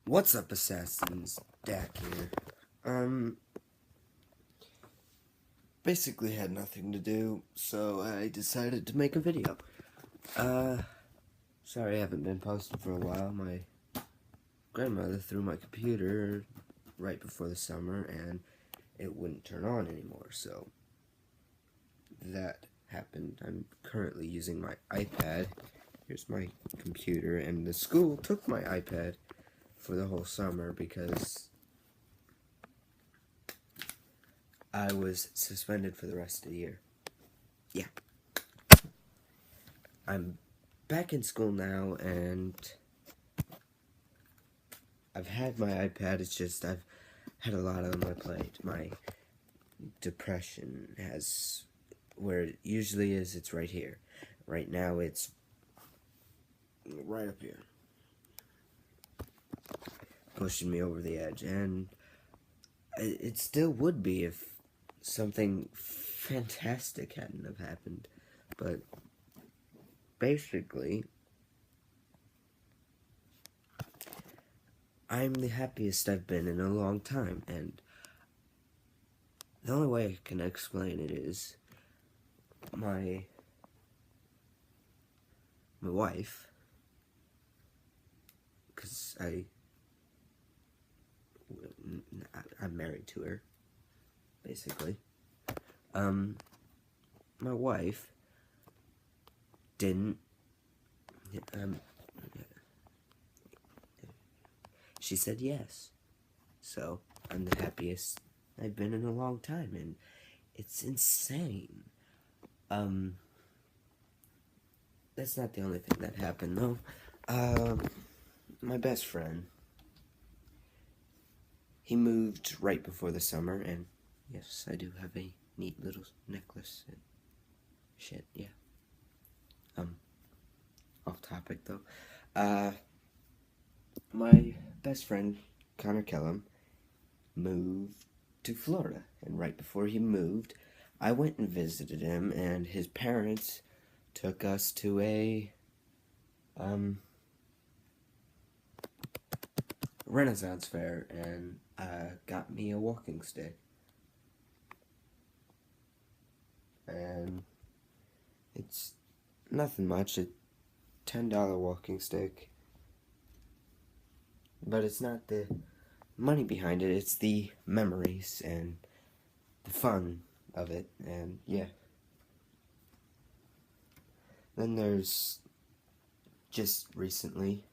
What's up, Assassins? Dak here. Basically had nothing to do, so I decided to make a video. Sorry I haven't been posting for a while. My grandmother threw my computer right before the summer, and it wouldn't turn on anymore, so that happened. I'm currently using my iPad. Here's my computer, and the school took my iPad for the whole summer because I was suspended for the rest of the year. Yeah. I'm back in school now, and I've had my iPad. It's just I've had a lot on my plate. My depression has, where it usually is, it's right here. Right now it's right up here, pushing me over the edge, and it still would be if something fantastic hadn't have happened. But basically, I'm the happiest I've been in a long time, and the only way I can explain it is my wife, because I'm married to her, basically. My wife didn't, she said yes. So, I'm the happiest I've been in a long time, and it's insane. That's not the only thing that happened, though. My best friend, he moved right before the summer, and yes, I do have a neat little necklace and shit, yeah. Off topic, though. My best friend, Connor Kellum, moved to Florida, and right before he moved, I went and visited him, and his parents took us to a Renaissance fair and got me a walking stick. And it's nothing much, a $10 walking stick. But it's not the money behind it, it's the memories and the fun of it, and yeah. Then there's, just recently,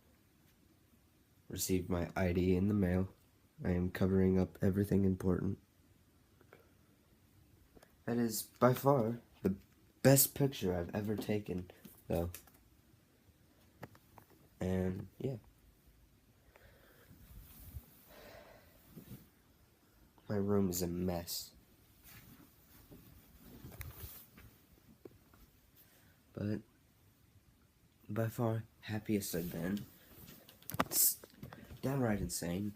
received my ID in the mail. I am covering up everything important. That is by far the best picture I've ever taken, though. And yeah. My room is a mess. But by far happiest I've been. It's downright insane.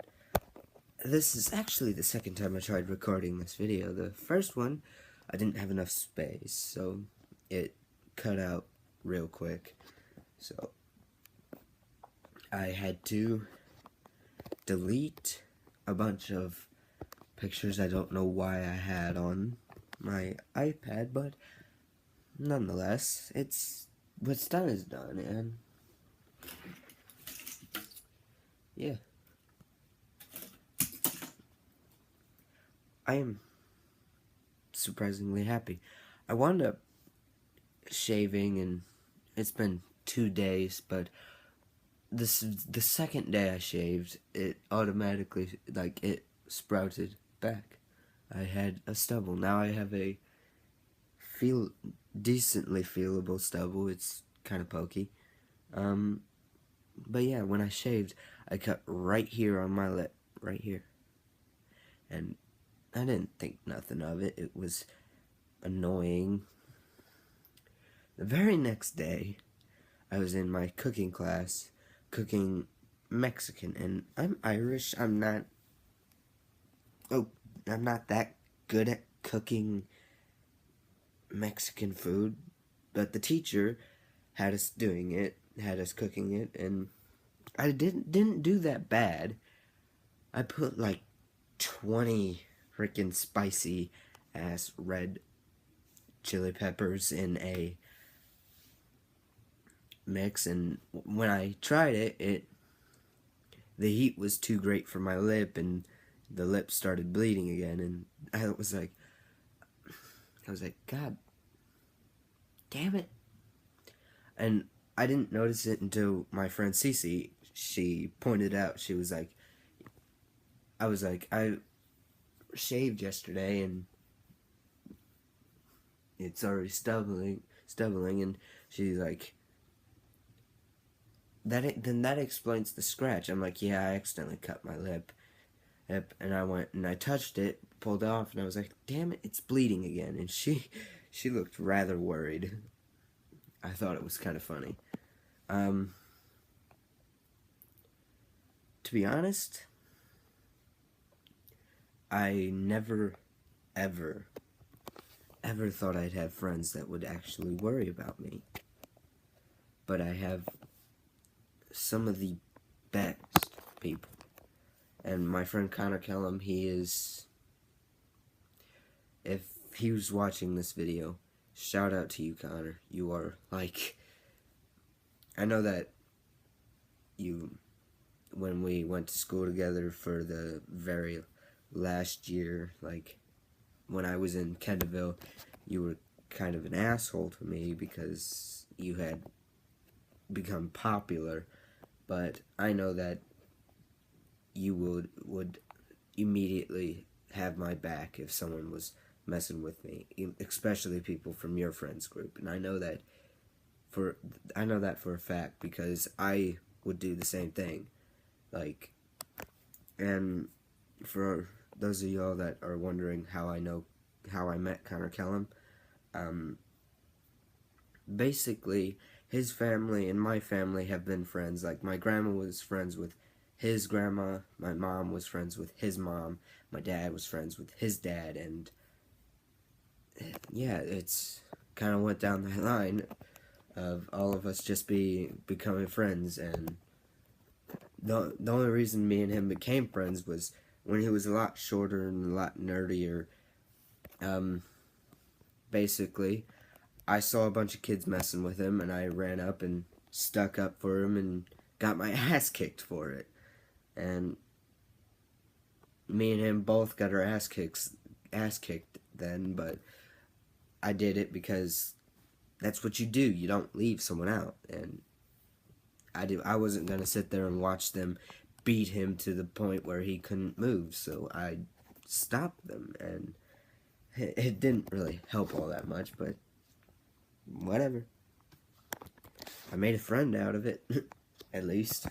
This is actually the second time I tried recording this video. The first one, I didn't have enough space, so it cut out real quick. So I had to delete a bunch of pictures I don't know why I had on my iPad, but nonetheless, it's what's done is done, and yeah. I am surprisingly happy. I wound up shaving, and it's been 2 days, but the second day I shaved, it automatically, it sprouted back. I had a stubble. Now I have a decently feelable stubble. It's kind of pokey. But yeah, when I shaved, I cut right here on my lip, right here. And I didn't think nothing of it. It was annoying. The very next day, I was in my cooking class, cooking Mexican, and I'm Irish. I'm not that good at cooking Mexican food, but the teacher had us doing it, had us cooking it, and I didn't do that bad. I put like 20 freaking spicy ass red chili peppers in a mix, and when I tried it the heat was too great for my lip, and the lip started bleeding again, and I was like, God damn it. And I didn't notice it until my friend Cece, she pointed out, she was like, I shaved yesterday and it's already stubbling, and she's like, then that explains the scratch. I'm like, yeah, I accidentally cut my lip, and I went and I touched it, pulled it off, and I was like, damn it, it's bleeding again. And she looked rather worried. I thought it was kind of funny. To be honest, I never, ever thought I'd have friends that would actually worry about me. But I have some of the best people. And my friend Connor Kellum, if he was watching this video, shout out to you, Connor. You are, like, I know that when we went to school together for the very last year, like, when I was in Kendallville, you were kind of an asshole to me because you had become popular, but I know that you would immedately have my back if someone was messing with me, especially people from your friends group. And I know that for a fact because I would do the same thing. Like, and for those of y'all that are wondering how I met Connor Kellum, basically his family and my family have been friends. Like, my grandma was friends with his grandma, my mom was friends with his mom, my dad was friends with his dad, and yeah, it's kind of went down that line of all of us just becoming friends. And the only reason me and him became friends was when he was a lot shorter and a lot nerdier. Basically, I saw a bunch of kids messing with him, and I ran up and stuck up for him and got my ass kicked for it. And me and him both got our ass kicked then, but I did it because that's what you do. You don't leave someone out. And I wasn't going to sit there and watch them beat him to the point where he couldn't move, so I stopped them, and it didn't really help all that much, but whatever. I made a friend out of it, at least.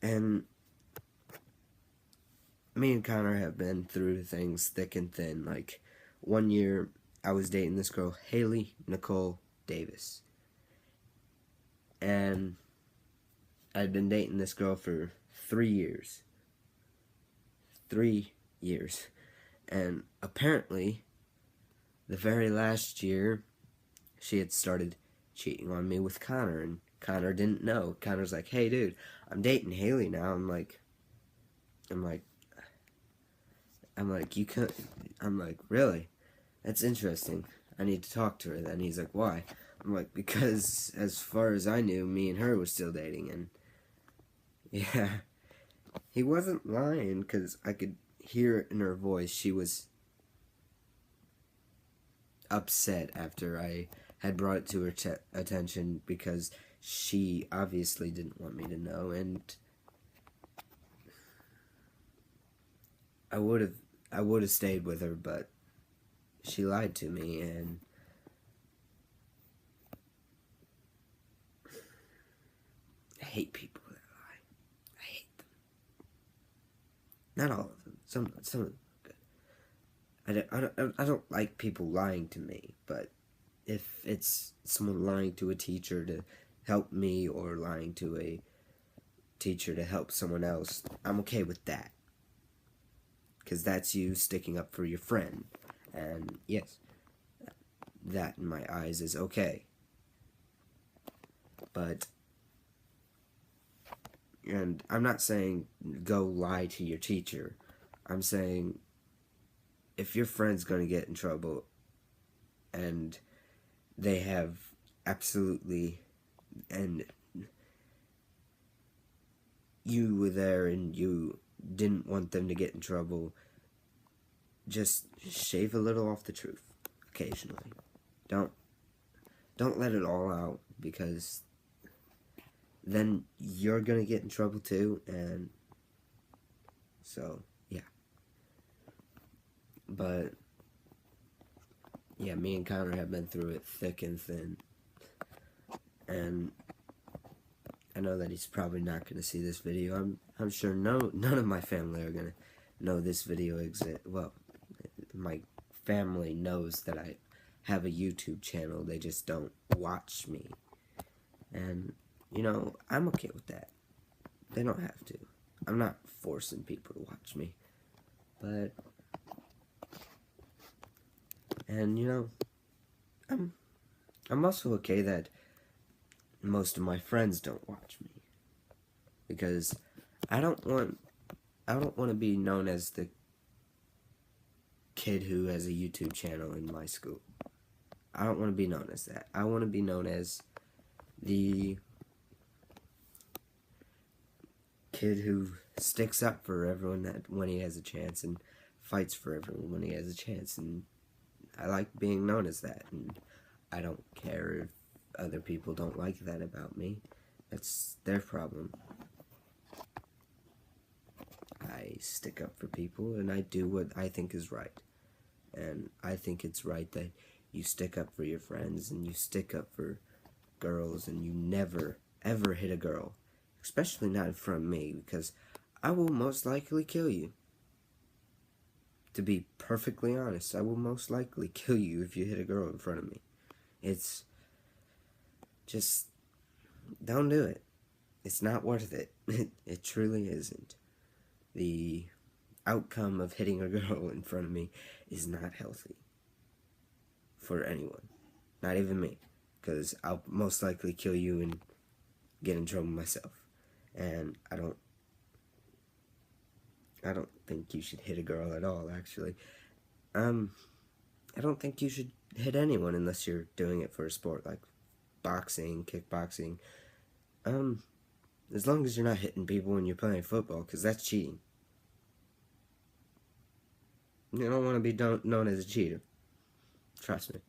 And me and Connor have been through things thick and thin. Like, one year, I was dating this girl, Haley Nicole Davis. And I'd been dating this girl for 3 years. 3 years. And apparently, the very last year, she had started cheating on me with Connor, and Connor didn't know. Connor's like, hey dude, I'm dating Haley now. I'm like, you could, I'm like, really? That's interesting. I need to talk to her then. He's like, why? I'm like, because as far as I knew, me and her were still dating. And yeah, he wasn't lying, because I could hear it in her voice. She was upset after I had brought it to her attention, because she obviously didn't want me to know, and I would have stayed with her, but she lied to me. And I hate people that lie. I hate them. Not all of them. Some of them are good. I don't like people lying to me, but if it's someone lying to a teacher to help me, or lying to a teacher to help someone else, I'm okay with that. Because that's you sticking up for your friend. And yes, that in my eyes is okay. But And I'm not saying go lie to your teacher. I'm saying if your friend's going to get in trouble and they have absolutely, and you were there and you didn't want them to get in trouble, just shave a little off the truth occasionally. Don't let it all out, because then you're gonna get in trouble too. And so yeah. But yeah, me and Connor have been through it thick and thin, and I know that he's probably not gonna see this video. I'm sure none of my family are gonna know this video exists. Well, my family knows that I have a YouTube channel. They just don't watch me. And, you know, I'm okay with that. They don't have to. I'm not forcing people to watch me. But, and, you know, I'm also okay that most of my friends don't watch me. Because I don't want to be known as the kid who has a YouTube channel in my school. I don't want to be known as that. I want to be known as the kid who sticks up for everyone when he has a chance, and fights for everyone when he has a chance. And I like being known as that, and I don't care if other people don't like that about me. That's their problem. I stick up for people, and I do what I think is right. And I think it's right that you stick up for your friends, and you stick up for girls, and you never, ever hit a girl. Especially not in front of me, because I will most likely kill you. To be perfectly honest, I will most likely kill you if you hit a girl in front of me. It's just, don't do it. It's not worth it. It truly isn't. The outcome of hitting a girl in front of me is not healthy for anyone, not even me, because I'll most likely kill you and get in trouble myself. And I don't think you should hit a girl at all, actually. I don't think you should hit anyone unless you're doing it for a sport like boxing, kickboxing. As long as you're not hitting people when you're playing football, because that's cheating. You don't want to be known as a cheater. Trust me.